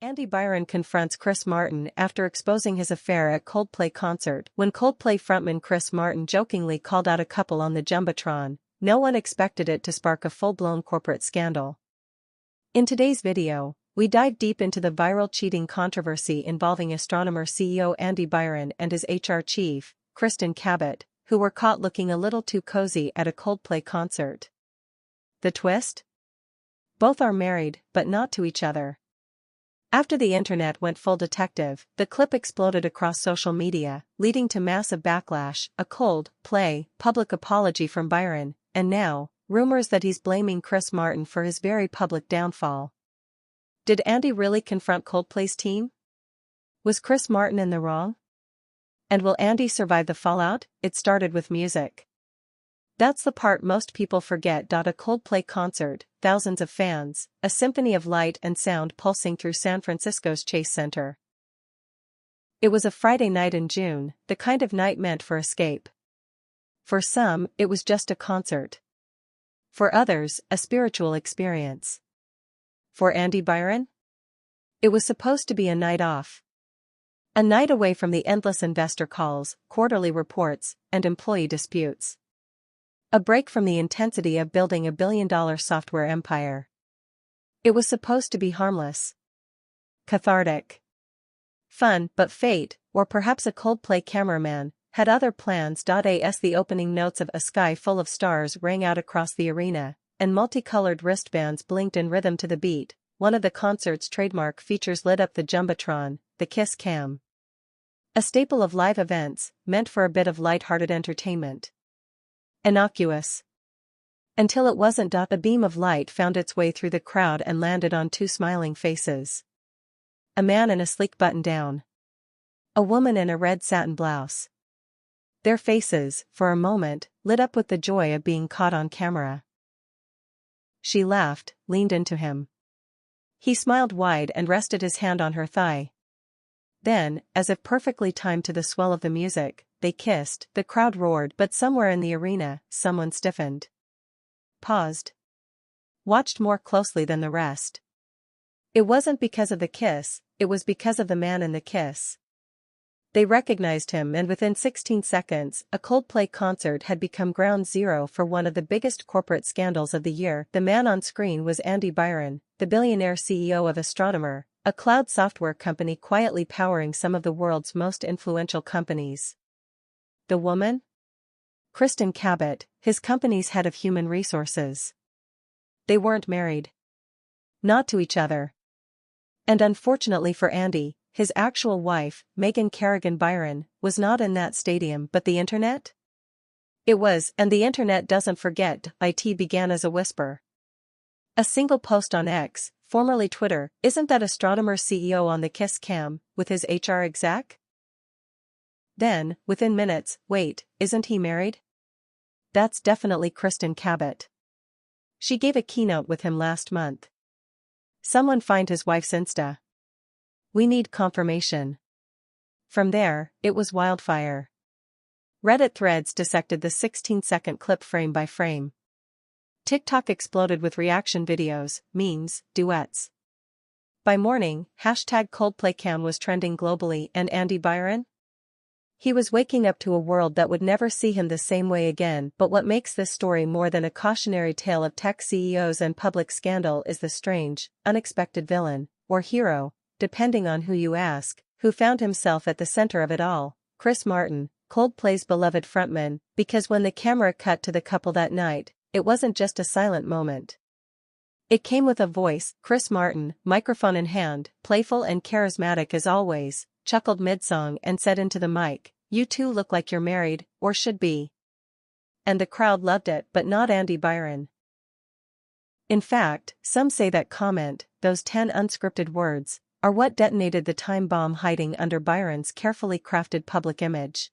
Byron confronts Chris Martin after exposing his affair at Coldplay concert. When Coldplay frontman Chris Martin jokingly called out a couple on the Jumbotron, no one expected it to spark a full-blown corporate scandal. In today's video, we dive deep into the viral cheating controversy involving astronomer CEO Andy Byron and his HR chief, Kristen Cabot, who were caught looking a little too cozy at a Coldplay concert. The twist? Both are married, but not to each other. After the internet went full detective, the clip exploded across social media, leading to massive backlash, a Coldplay public apology from Byron, and now, rumors that he's blaming Chris Martin for his very public downfall. Did Andy really confront Coldplay's team? Was Chris Martin in the wrong? And will Andy survive the fallout? It started with music. That's the part most people forget. A Coldplay concert, thousands of fans, a symphony of light and sound pulsing through San Francisco's Chase Center. It was a Friday night in June, the kind of night meant for escape. For some, it was just a concert. For others, a spiritual experience. For Andy Byron? It was supposed to be a night off. A night away from the endless investor calls, quarterly reports, and employee disputes. A break from the intensity of building a billion-dollar software empire. It was supposed to be harmless. Cathartic. Fun, but fate, or perhaps a Coldplay cameraman, had other plans. As the opening notes of A Sky Full of Stars rang out across the arena, and multicolored wristbands blinked in rhythm to the beat, one of the concert's trademark features lit up the Jumbotron, the Kiss Cam. A staple of live events, meant for a bit of light-hearted entertainment. Innocuous. Until it wasn't. A beam of light found its way through the crowd and landed on two smiling faces. A man in a sleek button-down. A woman in a red satin blouse. Their faces, for a moment, lit up with the joy of being caught on camera. She laughed, leaned into him. He smiled wide and rested his hand on her thigh. Then, as if perfectly timed to the swell of the music, they kissed. The crowd roared, but somewhere in the arena, someone stiffened. Paused. Watched more closely than the rest. It wasn't because of the kiss, it was because of the man in the kiss. They recognized him, and within 16 seconds, a Coldplay concert had become ground zero for one of the biggest corporate scandals of the year. The man on screen was Andy Byron, the billionaire CEO of Astronomer, a cloud software company quietly powering some of the world's most influential companies. The woman? Kristen Cabot, his company's head of human resources. They weren't married. Not to each other. And unfortunately for Andy, his actual wife, Megan Kerrigan Byron, was not in that stadium. But the internet? It was, and the internet doesn't forget. It began as a whisper. A single post on X, formerly Twitter, isn't that astronomer CEO on the Kiss Cam, with his HR exec? Then, within minutes, wait, isn't he married? That's definitely Kristen Cabot. She gave a keynote with him last month. Someone find his wife's Insta. We need confirmation. From there, it was wildfire. Reddit threads dissected the 16-second clip frame by frame. TikTok exploded with reaction videos, memes, duets. By morning, #ColdplayCam was trending globally, and Andy Byron? He was waking up to a world that would never see him the same way again. But what makes this story more than a cautionary tale of tech CEOs and public scandal is the strange, unexpected villain, or hero, depending on who you ask, who found himself at the center of it all: Chris Martin, Coldplay's beloved frontman. Because when the camera cut to the couple that night, it wasn't just a silent moment. It came with a voice. Chris Martin, microphone in hand, playful and charismatic as always, chuckled mid-song and said into the mic, "You two look like you're married, or should be." And the crowd loved it, but not Andy Byron. In fact, some say that comment, those 10 unscripted words, are what detonated the time bomb hiding under Byron's carefully crafted public image.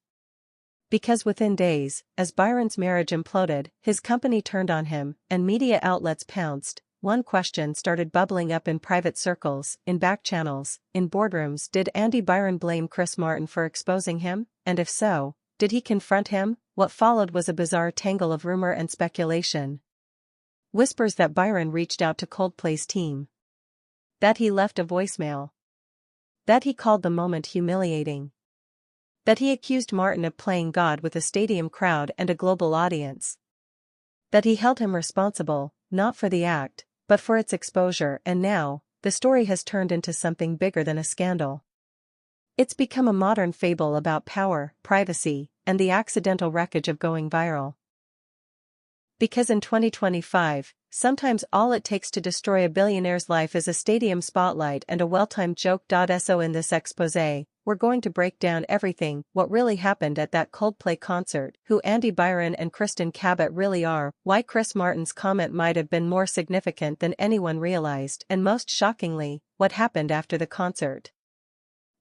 Because within days, as Byron's marriage imploded, his company turned on him, and media outlets pounced. One question started bubbling up in private circles, in back channels, in boardrooms: did Andy Byron blame Chris Martin for exposing him? And if so, did he confront him? What followed was a bizarre tangle of rumor and speculation. Whispers that Byron reached out to Coldplay's team. That he left a voicemail. That he called the moment humiliating. That he accused Martin of playing God with a stadium crowd and a global audience. That he held him responsible, not for the act, but for its exposure, and now, the story has turned into something bigger than a scandal. It's become a modern fable about power, privacy, and the accidental wreckage of going viral. Because in 2025, sometimes all it takes to destroy a billionaire's life is a stadium spotlight and a well-timed joke. So in this exposé, we're going to break down everything, what really happened at that Coldplay concert, who Andy Byron and Kristen Cabot really are, why Chris Martin's comment might have been more significant than anyone realized, and most shockingly, what happened after the concert.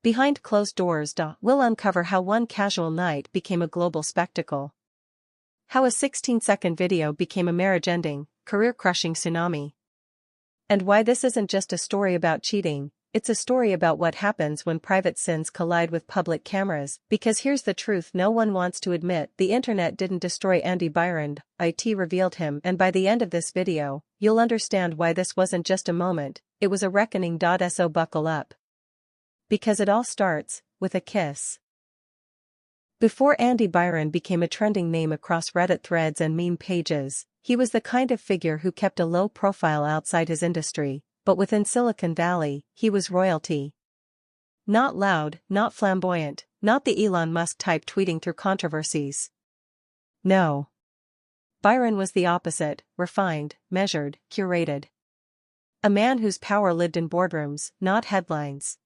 Behind closed doors, we'll uncover how one casual night became a global spectacle. How a 16-second video became a marriage-ending, career-crushing tsunami. And why this isn't just a story about cheating, it's a story about what happens when private sins collide with public cameras, because here's the truth no one wants to admit: the internet didn't destroy Andy Byron, it revealed him, and by the end of this video, you'll understand why this wasn't just a moment, it was a reckoning. So buckle up. Because it all starts with a kiss. Before Andy Byron became a trending name across Reddit threads and meme pages, he was the kind of figure who kept a low profile outside his industry, but within Silicon Valley, he was royalty. Not loud, not flamboyant, not the Elon Musk type tweeting through controversies. No. Byron was the opposite: refined, measured, curated. A man whose power lived in boardrooms, not headlines.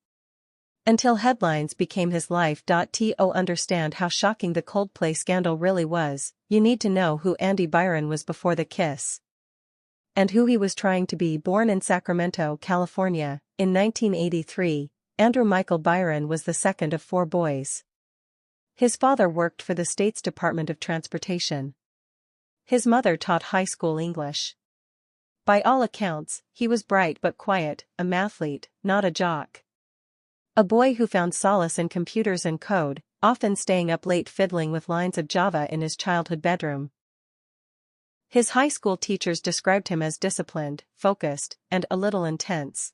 Until headlines became his life. To understand how shocking the Coldplay scandal really was, you need to know who Andy Byron was before the kiss. And who he was trying to be. Born in Sacramento, California, in 1983, Andrew Michael Byron was the second of 4 boys. His father worked for the state's Department of Transportation. His mother taught high school English. By all accounts, he was bright but quiet, a mathlete, not a jock. A boy who found solace in computers and code, often staying up late fiddling with lines of Java in his childhood bedroom. His high school teachers described him as disciplined, focused, and a little intense.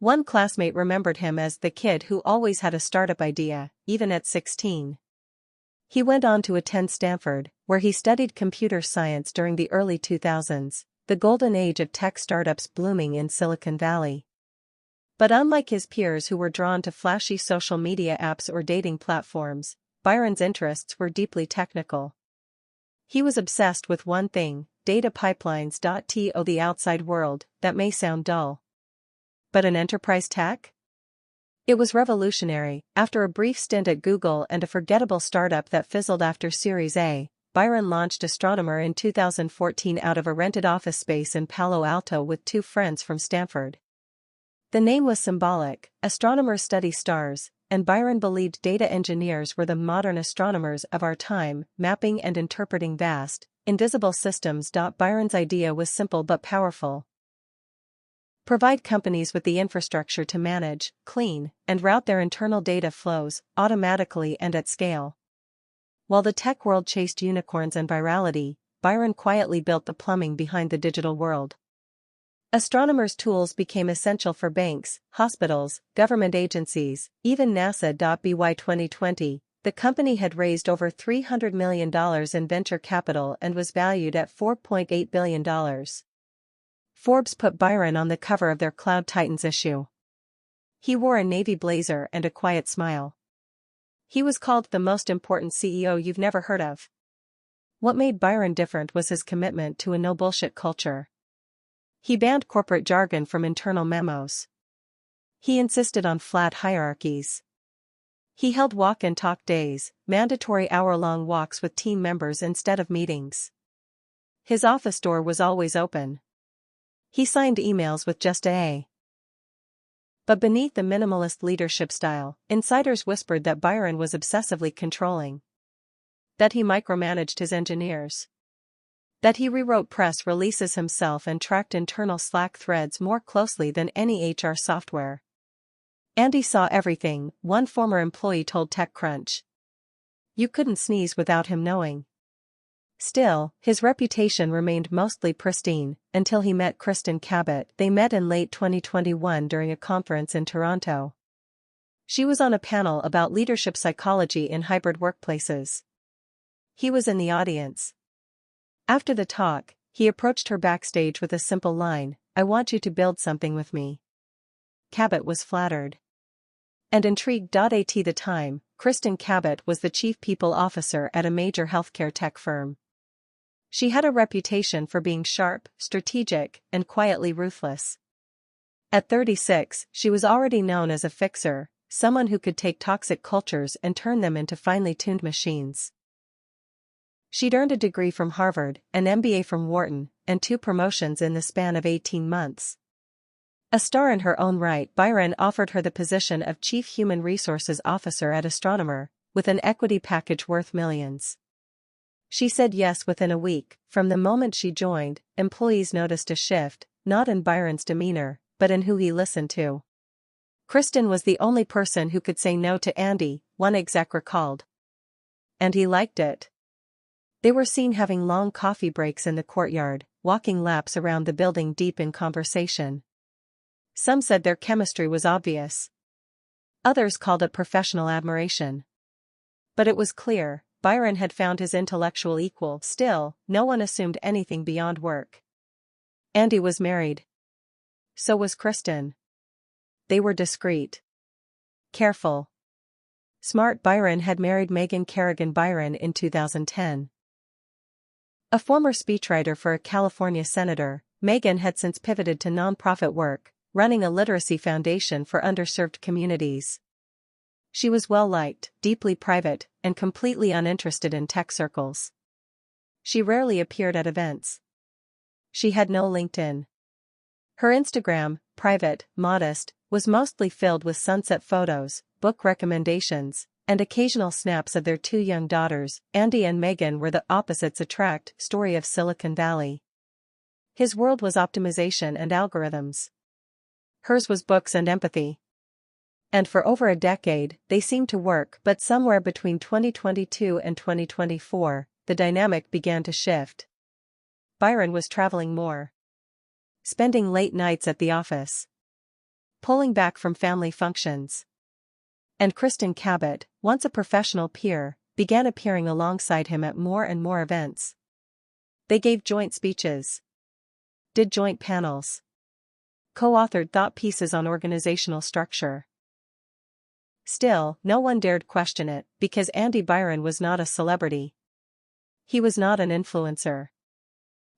One classmate remembered him as the kid who always had a startup idea, even at 16. He went on to attend Stanford, where he studied computer science during the early 2000s, the golden age of tech startups blooming in Silicon Valley. But unlike his peers who were drawn to flashy social media apps or dating platforms, Byron's interests were deeply technical. He was obsessed with one thing: data pipelines. To the outside world, that may sound dull. But in enterprise tech? It was revolutionary. After a brief stint at Google and a forgettable startup that fizzled after Series A, Byron launched Astronomer in 2014 out of a rented office space in Palo Alto with 2 friends from Stanford. The name was symbolic: astronomers study stars, and Byron believed data engineers were the modern astronomers of our time, mapping and interpreting vast, invisible systems. Byron's idea was simple but powerful. Provide companies with the infrastructure to manage, clean, and route their internal data flows, automatically and at scale. While the tech world chased unicorns and virality, Byron quietly built the plumbing behind the digital world. Astronomers' tools became essential for banks, hospitals, government agencies, even NASA. By 2020, the company had raised over $300 million in venture capital and was valued at $4.8 billion. Forbes put Byron on the cover of their Cloud Titans issue. He wore a navy blazer and a quiet smile. He was called the most important CEO you've never heard of. What made Byron different was his commitment to a no-bullshit culture. He banned corporate jargon from internal memos. He insisted on flat hierarchies. He held walk and talk days, mandatory hour-long walks with team members instead of meetings. His office door was always open. He signed emails with just A. But beneath the minimalist leadership style, insiders whispered that Byron was obsessively controlling. That he micromanaged his engineers. That he rewrote press releases himself and tracked internal Slack threads more closely than any HR software. Andy saw everything, one former employee told TechCrunch. You couldn't sneeze without him knowing. Still, his reputation remained mostly pristine, until he met Kristen Cabot. They met in late 2021 during a conference in Toronto. She was on a panel about leadership psychology in hybrid workplaces. He was in the audience. After the talk, he approached her backstage with a simple line, "I want you to build something with me." Cabot was flattered and intrigued. At the time, Kristen Cabot was the chief people officer at a major healthcare tech firm. She had a reputation for being sharp, strategic, and quietly ruthless. At 36, she was already known as a fixer, someone who could take toxic cultures and turn them into finely tuned machines. She'd earned a degree from Harvard, an MBA from Wharton, and 2 promotions in the span of 18 months. A star in her own right, Byron offered her the position of Chief Human Resources Officer at Astronomer, with an equity package worth millions. She said yes within a week. From the moment she joined, employees noticed a shift, not in Byron's demeanor, but in who he listened to. Kristen was the only person who could say no to Andy, one exec recalled. And he liked it. They were seen having long coffee breaks in the courtyard, walking laps around the building deep in conversation. Some said their chemistry was obvious. Others called it professional admiration. But it was clear, Byron had found his intellectual equal. Still, no one assumed anything beyond work. Andy was married. So was Kristen. They were discreet. Careful. Smart. Byron had married Megan Kerrigan Byron in 2010. A former speechwriter for a California senator, Megan had since pivoted to nonprofit work, running a literacy foundation for underserved communities. She was well-liked, deeply private, and completely uninterested in tech circles. She rarely appeared at events. She had no LinkedIn. Her Instagram, private, modest, was mostly filled with sunset photos, book recommendations, and occasional snaps of their 2 young daughters. Andy and Megan were the opposites attract story of Silicon Valley. His world was optimization and algorithms. Hers was books and empathy. And for over a decade, they seemed to work, but somewhere between 2022 and 2024, the dynamic began to shift. Byron was traveling more. Spending late nights at the office. Pulling back from family functions. And Kristen Cabot, once a professional peer, began appearing alongside him at more and more events. They gave joint speeches. Did joint panels. Co-authored thought pieces on organizational structure. Still, no one dared question it, because Andy Byron was not a celebrity. He was not an influencer.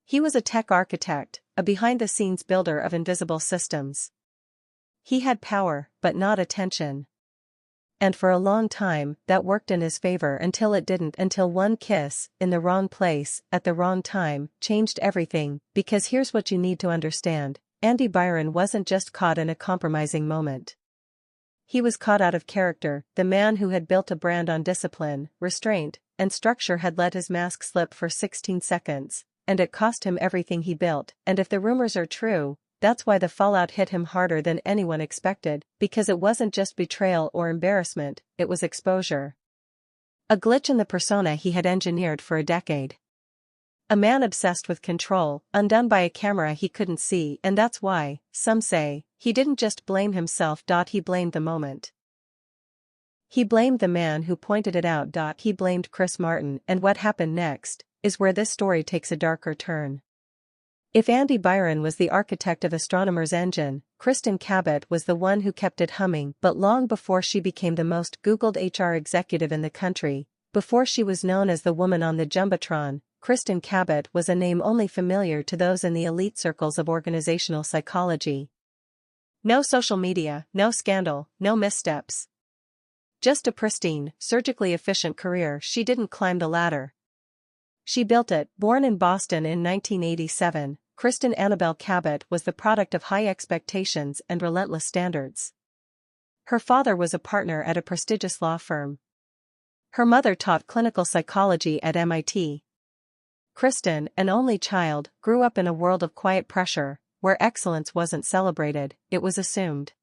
He was a tech architect, a behind-the-scenes builder of invisible systems. He had power, but not attention. And for a long time, that worked in his favor until it didn't. Until one kiss, in the wrong place, at the wrong time, changed everything. Because here's what you need to understand, Andy Byron wasn't just caught in a compromising moment. He was caught out of character. The man who had built a brand on discipline, restraint, and structure had let his mask slip for 16 seconds, and it cost him everything he built. And if the rumors are true, that's why the fallout hit him harder than anyone expected, because it wasn't just betrayal or embarrassment, it was exposure. A glitch in the persona he had engineered for a decade. A man obsessed with control, undone by a camera he couldn't see, and that's why, some say, he didn't just blame himself. He blamed the moment. He blamed the man who pointed it out. He blamed Chris Martin, and what happened next is where this story takes a darker turn. If Andy Byron was the architect of Astronomer's engine, Kristen Cabot was the one who kept it humming. But long before she became the most Googled HR executive in the country, before she was known as the woman on the Jumbotron, Kristen Cabot was a name only familiar to those in the elite circles of organizational psychology. No social media, no scandal, no missteps. Just a pristine, surgically efficient career. She didn't climb the ladder. She built it. Born in Boston in 1987, Kristen Annabelle Cabot was the product of high expectations and relentless standards. Her father was a partner at a prestigious law firm. Her mother taught clinical psychology at MIT. Kristen, an only child, grew up in a world of quiet pressure, where excellence wasn't celebrated, it was assumed.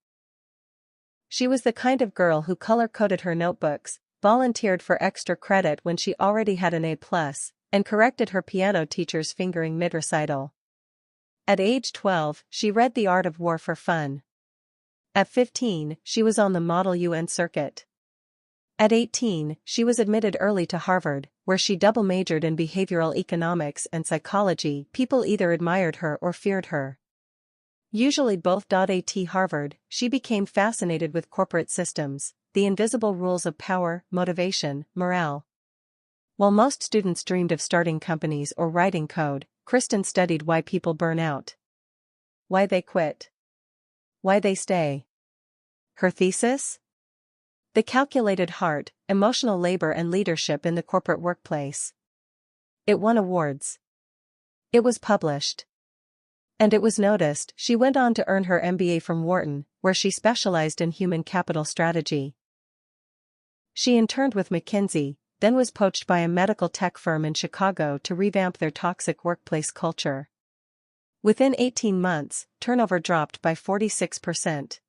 She was the kind of girl who color-coded her notebooks, volunteered for extra credit when she already had an A+, and corrected her piano teacher's fingering mid-recital. At age 12, she read The Art of War for fun. At 15, she was on the Model UN circuit. At 18, she was admitted early to Harvard, where she double majored in behavioral economics and psychology. People either admired her or feared her. Usually both. At Harvard, she became fascinated with corporate systems, the invisible rules of power, motivation, morale. While most students dreamed of starting companies or writing code, Kristen studied why people burn out. Why they quit. Why they stay. Her thesis? The Calculated Heart, Emotional Labor and Leadership in the Corporate Workplace. It won awards. It was published. And it was noticed. She went on to earn her MBA from Wharton, where she specialized in human capital strategy. She interned with McKinsey, then was poached by a medical tech firm in Chicago to revamp their toxic workplace culture. Within 18 months, turnover dropped by 46%.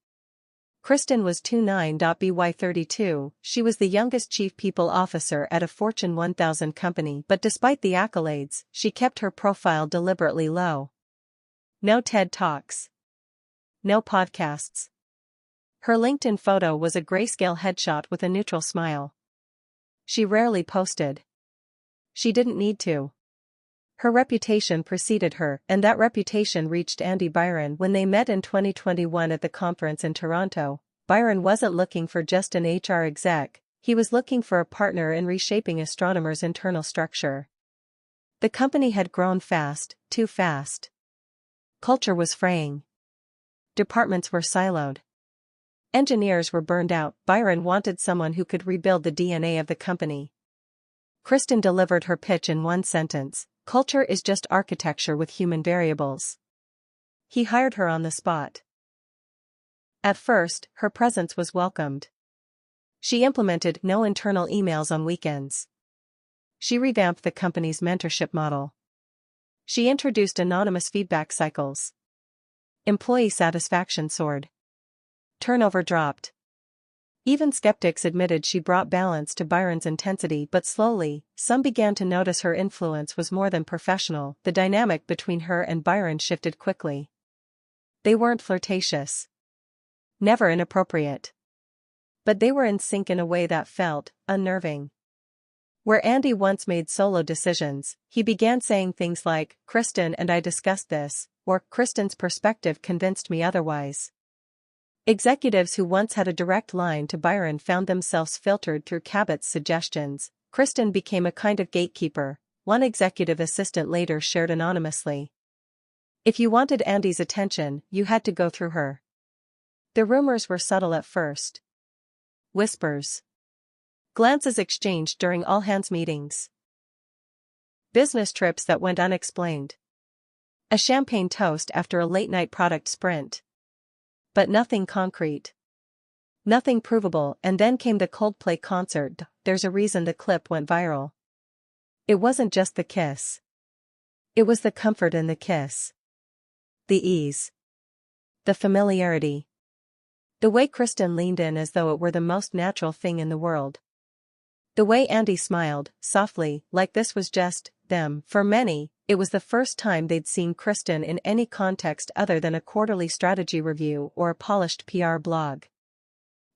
Kristen was 29.by32, she was the youngest chief people officer at a Fortune 1000 company, but despite the accolades, she kept her profile deliberately low. No TED Talks. No podcasts. Her LinkedIn photo was a grayscale headshot with a neutral smile. She rarely posted. She didn't need to. Her reputation preceded her, and that reputation reached Andy Byron when they met in 2021 at the conference in Toronto. Byron wasn't looking for just an HR exec, he was looking for a partner in reshaping Astronomer's internal structure. The company had grown fast, too fast. Culture was fraying. Departments were siloed. Engineers were burned out. Byron wanted someone who could rebuild the DNA of the company. Kristen delivered her pitch in one sentence: culture is just architecture with human variables. He hired her on the spot. At first, her presence was welcomed. She implemented no internal emails on weekends. She revamped the company's mentorship model. She introduced anonymous feedback cycles. Employee satisfaction soared. Turnover dropped. Even skeptics admitted she brought balance to Byron's intensity, but slowly, some began to notice her influence was more than professional. The dynamic between her and Byron shifted quickly. They weren't flirtatious. Never inappropriate. But they were in sync in a way that felt unnerving. Where Andy once made solo decisions, he began saying things like, "Kristen and I discussed this," or "Kristen's perspective convinced me otherwise." Executives who once had a direct line to Byron found themselves filtered through Cabot's suggestions. Kristen became a kind of gatekeeper, one executive assistant later shared anonymously. If you wanted Andy's attention, you had to go through her. The rumors were subtle at first. Whispers. Glances exchanged during all-hands meetings. Business trips that went unexplained. A champagne toast after a late-night product sprint. But nothing concrete. Nothing provable. And then came the Coldplay concert. There's a reason the clip went viral. It wasn't just the kiss. It was the comfort in the kiss. The ease. The familiarity. The way Kristen leaned in as though it were the most natural thing in the world. The way Andy smiled, softly, like this was just them. For many, it was the first time they'd seen Kristen in any context other than a quarterly strategy review or a polished PR blog.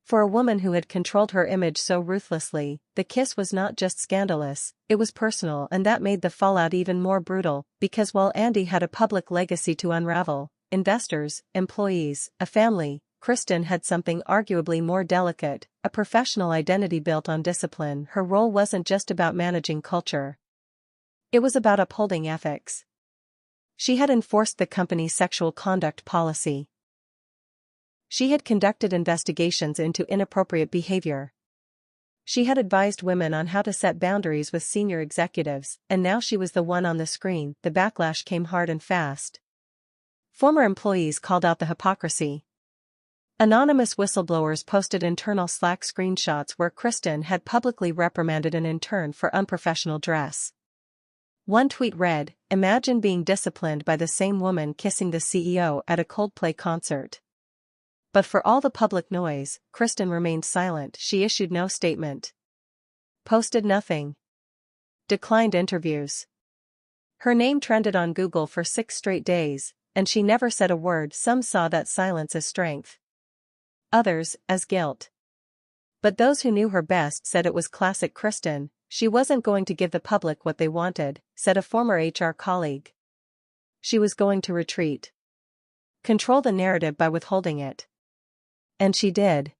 For a woman who had controlled her image so ruthlessly, the kiss was not just scandalous, it was personal, and that made the fallout even more brutal, because while Andy had a public legacy to unravel, investors, employees, a family, Kristen had something arguably more delicate, a professional identity built on discipline. Her role wasn't just about managing culture. It was about upholding ethics. She had enforced the company's sexual conduct policy. She had conducted investigations into inappropriate behavior. She had advised women on how to set boundaries with senior executives, and now she was the one on the screen. The backlash came hard and fast. Former employees called out the hypocrisy. Anonymous whistleblowers posted internal Slack screenshots where Kristen had publicly reprimanded an intern for unprofessional dress. One tweet read, "Imagine being disciplined by the same woman kissing the CEO at a Coldplay concert." But for all the public noise, Kristen remained silent. She issued no statement. Posted nothing. Declined interviews. Her name trended on Google for 6 straight days, and she never said a word. Some saw that silence as strength. others as guilt. But those who knew her best said it was classic Kristen. She wasn't going to give the public what they wanted, said a former HR colleague. She was going to retreat. Control the narrative by withholding it. And she did.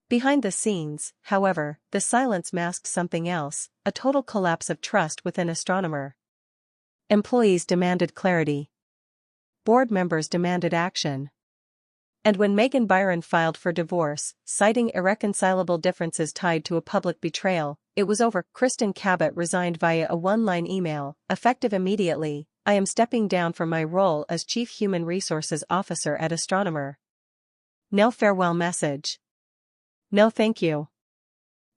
Behind the scenes, however, the silence masked something else, a total collapse of trust within Astronomer. Employees demanded clarity. Board members demanded action. And when Megan Byron filed for divorce, citing irreconcilable differences tied to a public betrayal, it was over. Kristen Cabot resigned via a one-line email, effective immediately. I am stepping down from my role as Chief Human Resources Officer at Astronomer. No farewell message. No thank you.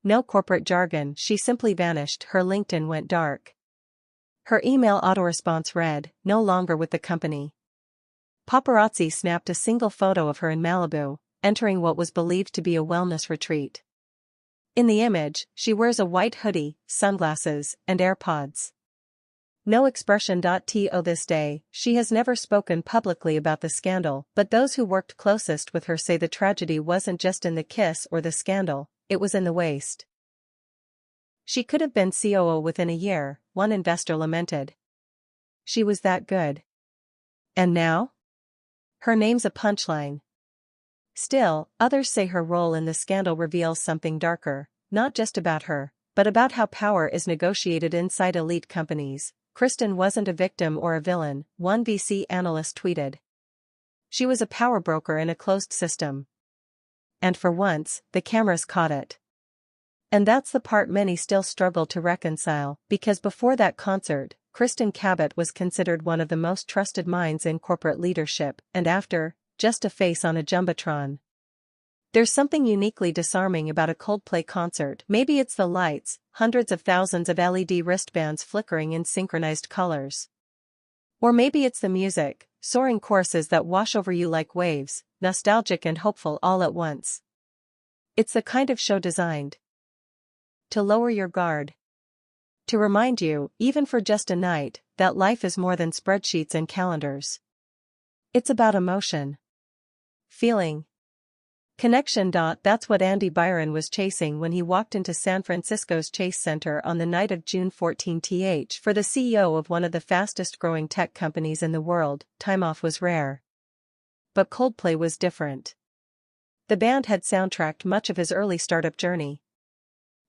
No corporate jargon, she simply vanished. Her LinkedIn went dark. Her email autoresponse read, no longer with the company. Paparazzi snapped a single photo of her in Malibu, entering what was believed to be a wellness retreat. In the image, she wears a white hoodie, sunglasses, and AirPods. No expression. To this day, she has never spoken publicly about the scandal, but those who worked closest with her say the tragedy wasn't just in the kiss or the scandal, it was in the waste. She could have been COO within a year, one investor lamented. She was that good. And now? Her name's a punchline. Still, others say her role in the scandal reveals something darker, not just about her, but about how power is negotiated inside elite companies. Kristen wasn't a victim or a villain, one VC analyst tweeted. She was a power broker in a closed system. And for once, the cameras caught it. And that's the part many still struggle to reconcile, because before that concert, Kristen Cabot was considered one of the most trusted minds in corporate leadership, and after, just a face on a jumbotron. There's something uniquely disarming about a Coldplay concert. Maybe it's the lights, hundreds of thousands of LED wristbands flickering in synchronized colors. Or maybe it's the music, soaring choruses that wash over you like waves, nostalgic and hopeful all at once. It's the kind of show designed to lower your guard. To remind you, even for just a night, that life is more than spreadsheets and calendars. It's about emotion. Feeling. Connection. That's what Andy Byron was chasing when he walked into San Francisco's Chase Center on the night of June 14. For the CEO of one of the fastest-growing tech companies in the world, time off was rare. But Coldplay was different. The band had soundtracked much of his early startup journey.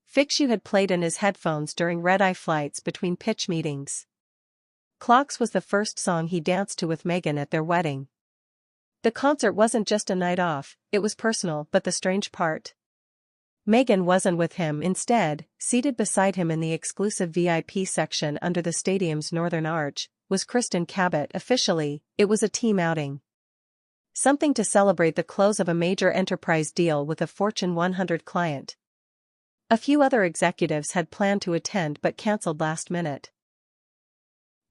Fix You had played in his headphones during red-eye flights between pitch meetings. Clocks was the first song he danced to with Megan at their wedding. The concert wasn't just a night off, it was personal. But the strange part? Megan wasn't with him. Instead, seated beside him in the exclusive VIP section under the stadium's northern arch, was Kristen Cabot. Officially, it was a team outing. Something to celebrate the close of a major enterprise deal with a Fortune 100 client. A few other executives had planned to attend but cancelled last minute.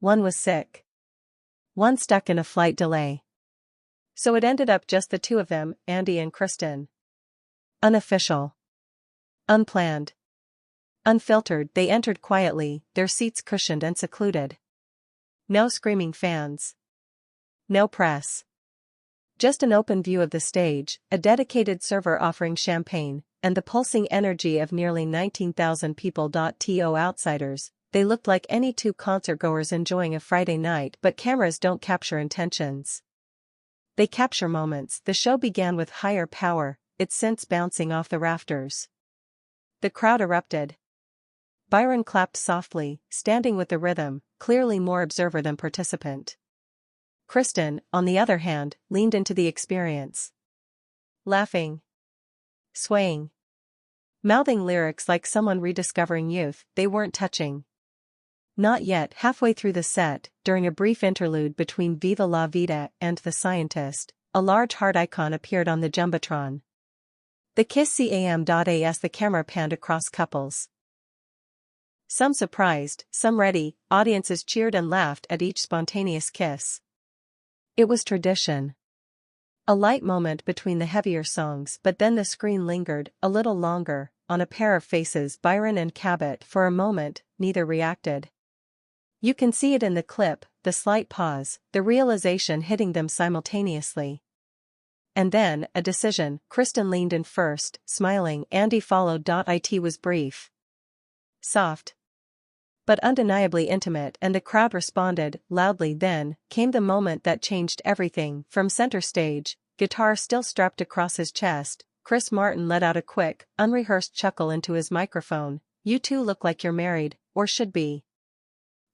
One was sick. One stuck in a flight delay. So it ended up just the two of them, Andy and Kristen. Unofficial. Unplanned. Unfiltered, they entered quietly, their seats cushioned and secluded. No screaming fans. No press. Just an open view of the stage, a dedicated server offering champagne, and the pulsing energy of nearly 19,000 people. To outsiders, they looked like any two concertgoers enjoying a Friday night, but cameras don't capture intentions. They capture moments. The show began with higher power, its synths bouncing off the rafters. The crowd erupted. Byron clapped softly, standing with the rhythm, clearly more observer than participant. Kristen, on the other hand, leaned into the experience. Laughing. Swaying. Mouthing lyrics like someone rediscovering youth. They weren't touching. Not yet. Halfway through the set, during a brief interlude between Viva La Vida and The Scientist, a large heart icon appeared on the jumbotron. The Kiss CAM. As the camera panned across couples. Some surprised, some ready, audiences cheered and laughed at each spontaneous kiss. It was tradition. A light moment between the heavier songs, but then the screen lingered, a little longer, on a pair of faces. Byron and Cabot. For a moment, neither reacted. You can see it in the clip, the slight pause, the realization hitting them simultaneously. And then, a decision. Kristen leaned in first, smiling. Andy followed. It was brief, soft, but undeniably intimate, and the crowd responded loudly. Then came the moment that changed everything. From center stage, guitar still strapped across his chest, Chris Martin let out a quick, unrehearsed chuckle into his microphone. "You two look like you're married, or should be."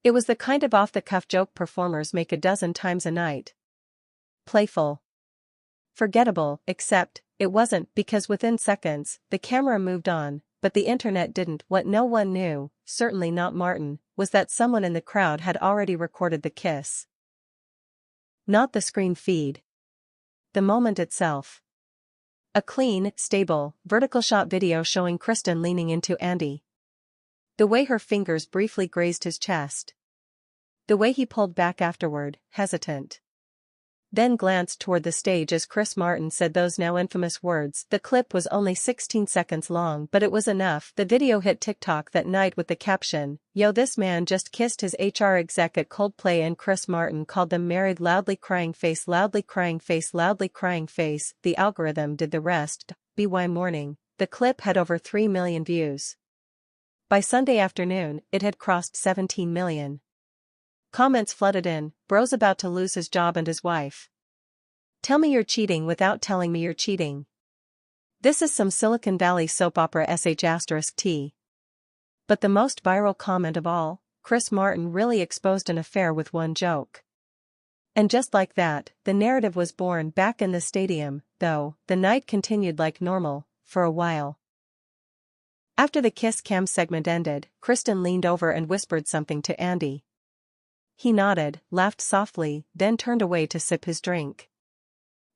It was the kind of off-the-cuff joke performers make a dozen times a night. Playful, forgettable, except, it wasn't, because within seconds, the camera moved on, but the internet didn't. What no one knew, certainly not Martin, was that someone in the crowd had already recorded the kiss. Not the screen feed. The moment itself. A clean, stable, vertical shot video showing Kristen leaning into Andy. The way her fingers briefly grazed his chest. The way he pulled back afterward, hesitant. Then glanced toward the stage as Chris Martin said those now infamous words. The clip was only 16 seconds long, but it was enough. The video hit TikTok that night with the caption, "Yo, this man just kissed his HR exec at Coldplay," and Chris Martin called them married. Loudly crying face, loudly crying face, loudly crying face. The algorithm did the rest. By morning, the clip had over 3 million views. By Sunday afternoon, it had crossed 17 million. Comments flooded in. Bro's about to lose his job and his wife. Tell me you're cheating without telling me you're cheating. This is some Silicon Valley soap opera *T. But the most viral comment of all, Chris Martin really exposed an affair with one joke. And just like that, the narrative was born. Back in the stadium, though, the night continued like normal, for a while. After the kiss cam segment ended, Kristen leaned over and whispered something to Andy. He nodded, laughed softly, then turned away to sip his drink.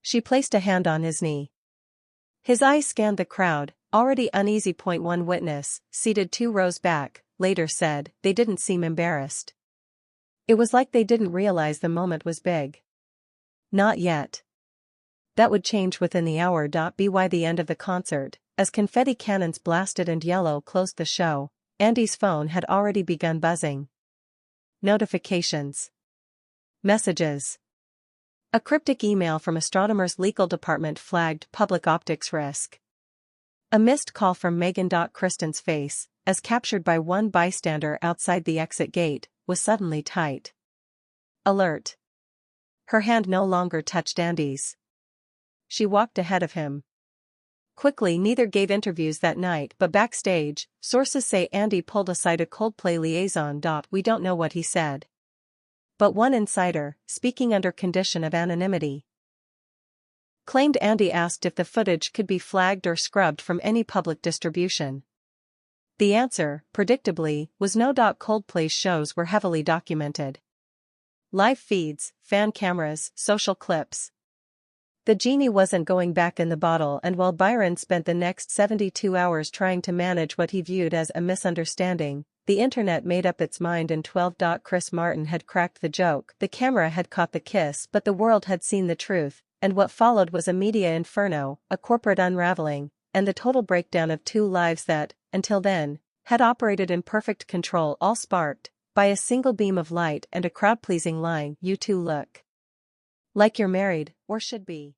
She placed a hand on his knee. His eyes scanned the crowd, already uneasy. One witness, seated 2 rows back, later said, they didn't seem embarrassed. It was like they didn't realize the moment was big. Not yet. That would change within the hour. By the end of the concert, as confetti cannons blasted and yellow closed the show, Andy's phone had already begun buzzing. Notifications. Messages. A cryptic email from Astronomer's legal department flagged public optics risk. A missed call from Megan. Kristen's face, as captured by one bystander outside the exit gate, was suddenly tight. Alert. Her hand no longer touched Andy's. She walked ahead of him. Quickly, neither gave interviews that night, but backstage, sources say Andy pulled aside a Coldplay liaison. We don't know what he said. But one insider, speaking under condition of anonymity, claimed Andy asked if the footage could be flagged or scrubbed from any public distribution. The answer, predictably, was no. Coldplay's shows were heavily documented. Live feeds, fan cameras, social clips. The genie wasn't going back in the bottle, and while Byron spent the next 72 hours trying to manage what he viewed as a misunderstanding, the internet made up its mind in 12. Chris Martin had cracked the joke, the camera had caught the kiss, but the world had seen the truth, and what followed was a media inferno, a corporate unraveling, and the total breakdown of 2 lives that, until then, had operated in perfect control, all sparked by a single beam of light and a crowd-pleasing line, "You two look like you're married, or should be."